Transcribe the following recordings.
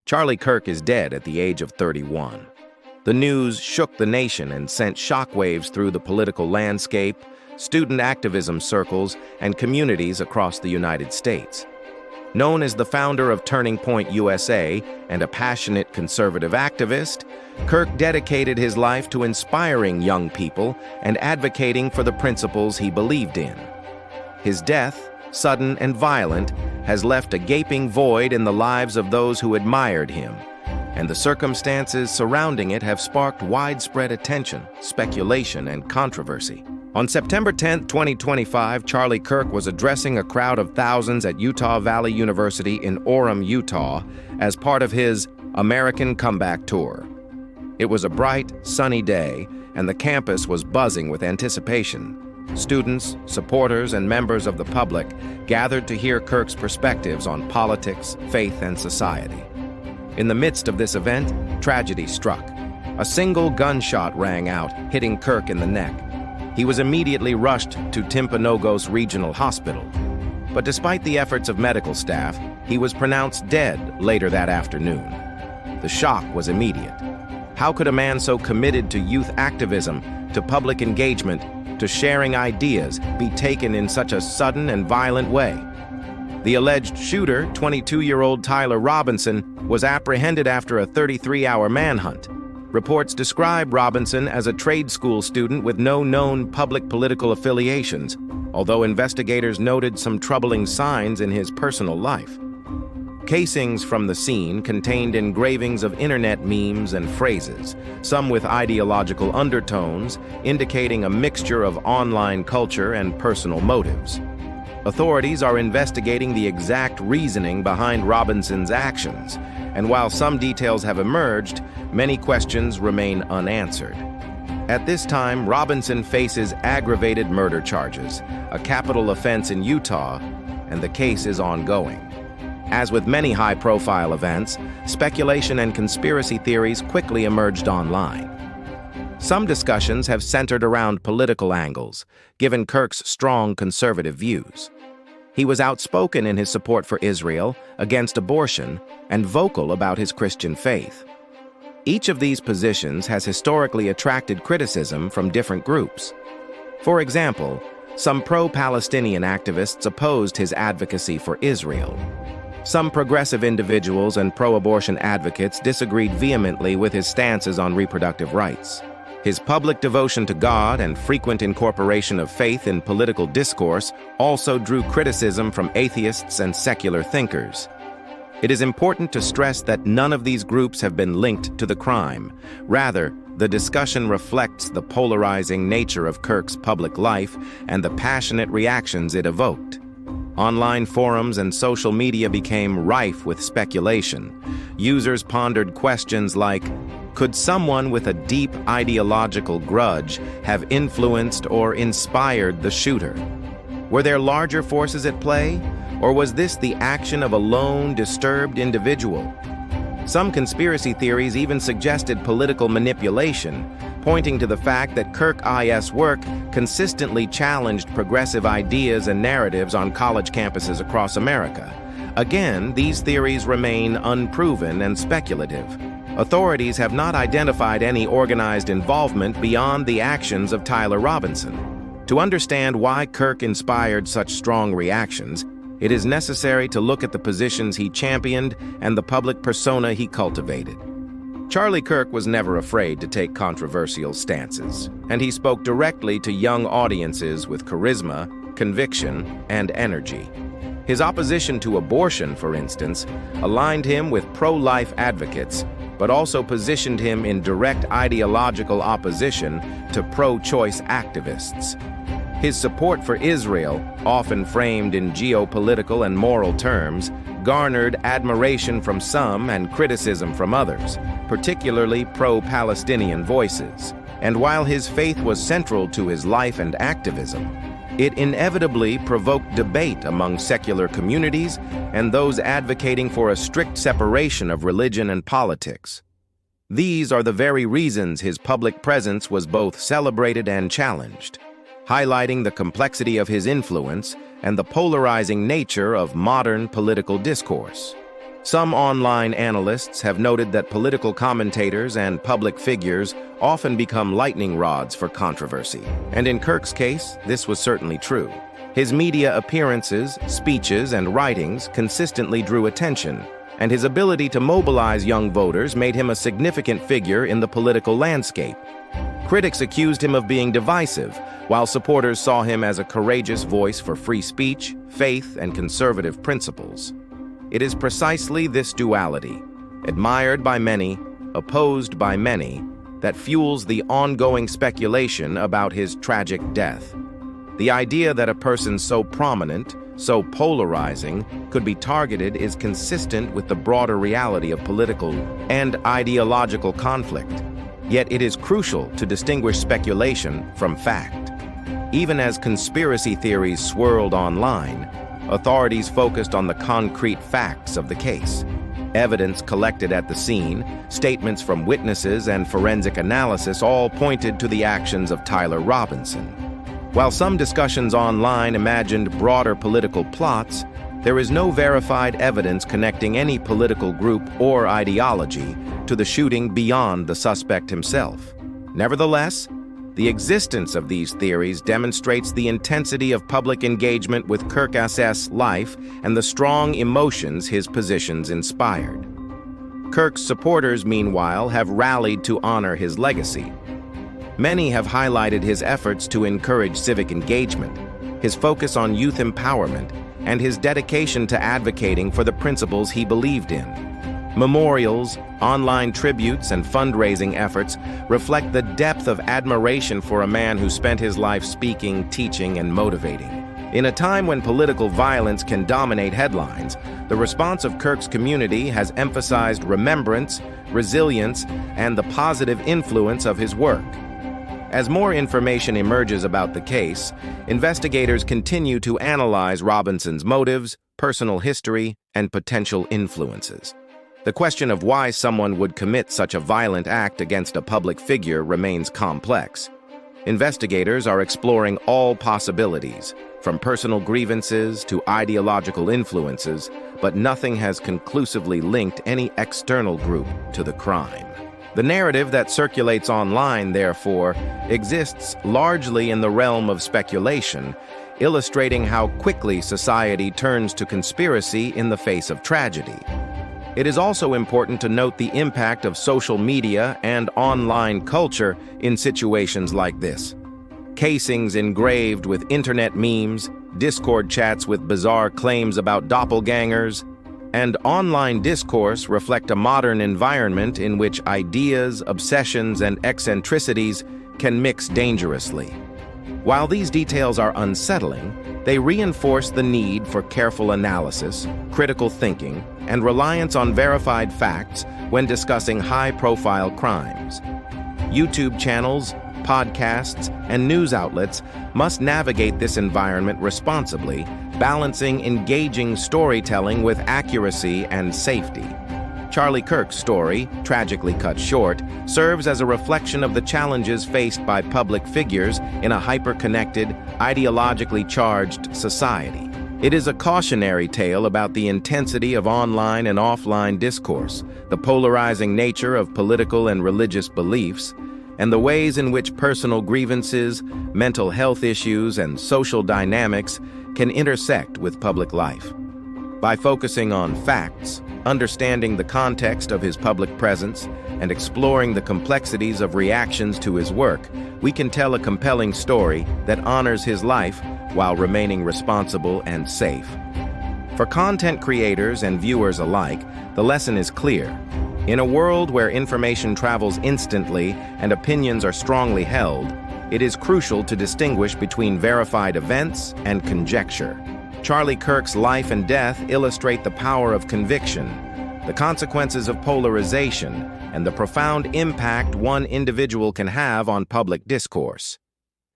Charlie Kirk is dead at the age of 31. The news shook the nation and sent shockwaves through the political landscape, student activism circles, and communities across the United States. Known as the founder of Turning Point USA and a passionate conservative activist, Kirk dedicated his life to inspiring young people and advocating for the principles he believed in. His death, sudden and violent, has left a gaping void in the lives of those who admired him, and the circumstances surrounding it have sparked widespread attention, speculation, and controversy. On September 10, 2025, Charlie Kirk was addressing a crowd of thousands at Utah Valley University in Orem, Utah, as part of his American Comeback Tour. It was a bright, sunny day, and the campus was buzzing with anticipation. Students, supporters, and members of the public gathered to hear Kirk's perspectives on politics, faith, and society. In the midst of this event, tragedy struck. A single gunshot rang out, hitting Kirk in the neck. He was immediately rushed to Timpanogos Regional Hospital. But despite the efforts of medical staff, he was pronounced dead later that afternoon. The shock was immediate. How could a man so committed to youth activism, to public engagement, to sharing ideas, be taken in such a sudden and violent way? The alleged shooter, 22-year-old Tyler Robinson, was apprehended after a 33-hour manhunt. Reports describe Robinson as a trade school student with no known public political affiliations, although investigators noted some troubling signs in his personal life. Casings from the scene contained engravings of internet memes and phrases, some with ideological undertones, indicating a mixture of online culture and personal motives. Authorities are investigating the exact reasoning behind Robinson's actions, and while some details have emerged, many questions remain unanswered. At this time, Robinson faces aggravated murder charges, a capital offense in Utah, and the case is ongoing. As with many high-profile events, speculation and conspiracy theories quickly emerged online. Some discussions have centered around political angles, given Kirk's strong conservative views. He was outspoken in his support for Israel, against abortion, and vocal about his Christian faith. Each of these positions has historically attracted criticism from different groups. For example, some pro-Palestinian activists opposed his advocacy for Israel. Some progressive individuals and pro-abortion advocates disagreed vehemently with his stances on reproductive rights. His public devotion to God and frequent incorporation of faith in political discourse also drew criticism from atheists and secular thinkers. It is important to stress that none of these groups have been linked to the crime. Rather, the discussion reflects the polarizing nature of Kirk's public life and the passionate reactions it evoked. Online forums and social media became rife with speculation. Users pondered questions like, could someone with a deep ideological grudge have influenced or inspired the shooter? Were there larger forces at play, or was this the action of a lone, disturbed individual? Some conspiracy theories even suggested political manipulation, pointing to the fact that Kirk's work consistently challenged progressive ideas and narratives on college campuses across America. Again, these theories remain unproven and speculative. Authorities have not identified any organized involvement beyond the actions of Tyler Robinson. To understand why Kirk inspired such strong reactions, it is necessary to look at the positions he championed and the public persona he cultivated. Charlie Kirk was never afraid to take controversial stances, and he spoke directly to young audiences with charisma, conviction, and energy. His opposition to abortion, for instance, aligned him with pro-life advocates, but also positioned him in direct ideological opposition to pro-choice activists. His support for Israel, often framed in geopolitical and moral terms, garnered admiration from some and criticism from others, particularly pro-Palestinian voices. And while his faith was central to his life and activism, it inevitably provoked debate among secular communities and those advocating for a strict separation of religion and politics. These are the very reasons his public presence was both celebrated and challenged, highlighting the complexity of his influence and the polarizing nature of modern political discourse. Some online analysts have noted that political commentators and public figures often become lightning rods for controversy. And in Kirk's case, this was certainly true. His media appearances, speeches, and writings consistently drew attention, and his ability to mobilize young voters made him a significant figure in the political landscape. Critics accused him of being divisive, while supporters saw him as a courageous voice for free speech, faith, and conservative principles. It is precisely this duality, admired by many, opposed by many, that fuels the ongoing speculation about his tragic death. The idea that a person so prominent, so polarizing, could be targeted is consistent with the broader reality of political and ideological conflict. Yet it is crucial to distinguish speculation from fact. Even as conspiracy theories swirled online, authorities focused on the concrete facts of the case. Evidence collected at the scene, statements from witnesses, and forensic analysis all pointed to the actions of Tyler Robinson. While some discussions online imagined broader political plots, there is no verified evidence connecting any political group or ideology to the shooting beyond the suspect himself. Nevertheless, the existence of these theories demonstrates the intensity of public engagement with Kirk's life and the strong emotions his positions inspired. Kirk's supporters, meanwhile, have rallied to honor his legacy. Many have highlighted his efforts to encourage civic engagement, his focus on youth empowerment, and his dedication to advocating for the principles he believed in. Memorials, online tributes, and fundraising efforts reflect the depth of admiration for a man who spent his life speaking, teaching, and motivating. In a time when political violence can dominate headlines, the response of Kirk's community has emphasized remembrance, resilience, and the positive influence of his work. As more information emerges about the case, investigators continue to analyze Robinson's motives, personal history, and potential influences. The question of why someone would commit such a violent act against a public figure remains complex. Investigators are exploring all possibilities, from personal grievances to ideological influences, but nothing has conclusively linked any external group to the crime. The narrative that circulates online, therefore, exists largely in the realm of speculation, illustrating how quickly society turns to conspiracy in the face of tragedy. It is also important to note the impact of social media and online culture in situations like this. Casings engraved with internet memes, Discord chats with bizarre claims about doppelgangers, and online discourse reflect a modern environment in which ideas, obsessions, and eccentricities can mix dangerously. While these details are unsettling, they reinforce the need for careful analysis, critical thinking, and reliance on verified facts when discussing high-profile crimes. YouTube channels, podcasts, and news outlets must navigate this environment responsibly, balancing engaging storytelling with accuracy and safety. Charlie Kirk's story, tragically cut short, serves as a reflection of the challenges faced by public figures in a hyper-connected, ideologically charged society. It is a cautionary tale about the intensity of online and offline discourse, the polarizing nature of political and religious beliefs, and the ways in which personal grievances, mental health issues, and social dynamics can intersect with public life. By focusing on facts, understanding the context of his public presence, and exploring the complexities of reactions to his work, we can tell a compelling story that honors his life while remaining responsible and safe. For content creators and viewers alike, the lesson is clear. In a world where information travels instantly and opinions are strongly held, it is crucial to distinguish between verified events and conjecture. Charlie Kirk's life and death illustrate the power of conviction, the consequences of polarization, and the profound impact one individual can have on public discourse.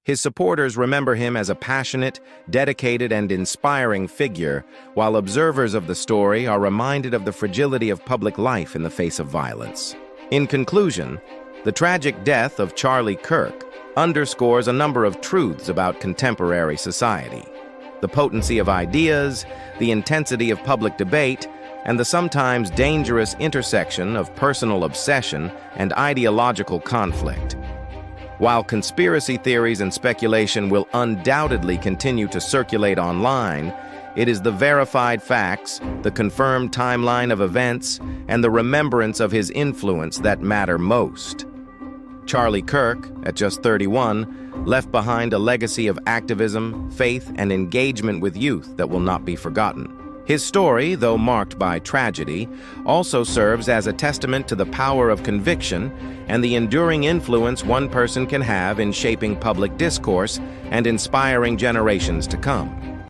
His supporters remember him as a passionate, dedicated, and inspiring figure, while observers of the story are reminded of the fragility of public life in the face of violence. In conclusion, the tragic death of Charlie Kirk underscores a number of truths about contemporary society. The potency of ideas, the intensity of public debate, and the sometimes dangerous intersection of personal obsession and ideological conflict. While conspiracy theories and speculation will undoubtedly continue to circulate online, it is the verified facts, the confirmed timeline of events, and the remembrance of his influence that matter most. Charlie Kirk, at just 31, left behind a legacy of activism, faith, and engagement with youth that will not be forgotten. His story, though marked by tragedy, also serves as a testament to the power of conviction and the enduring influence one person can have in shaping public discourse and inspiring generations to come.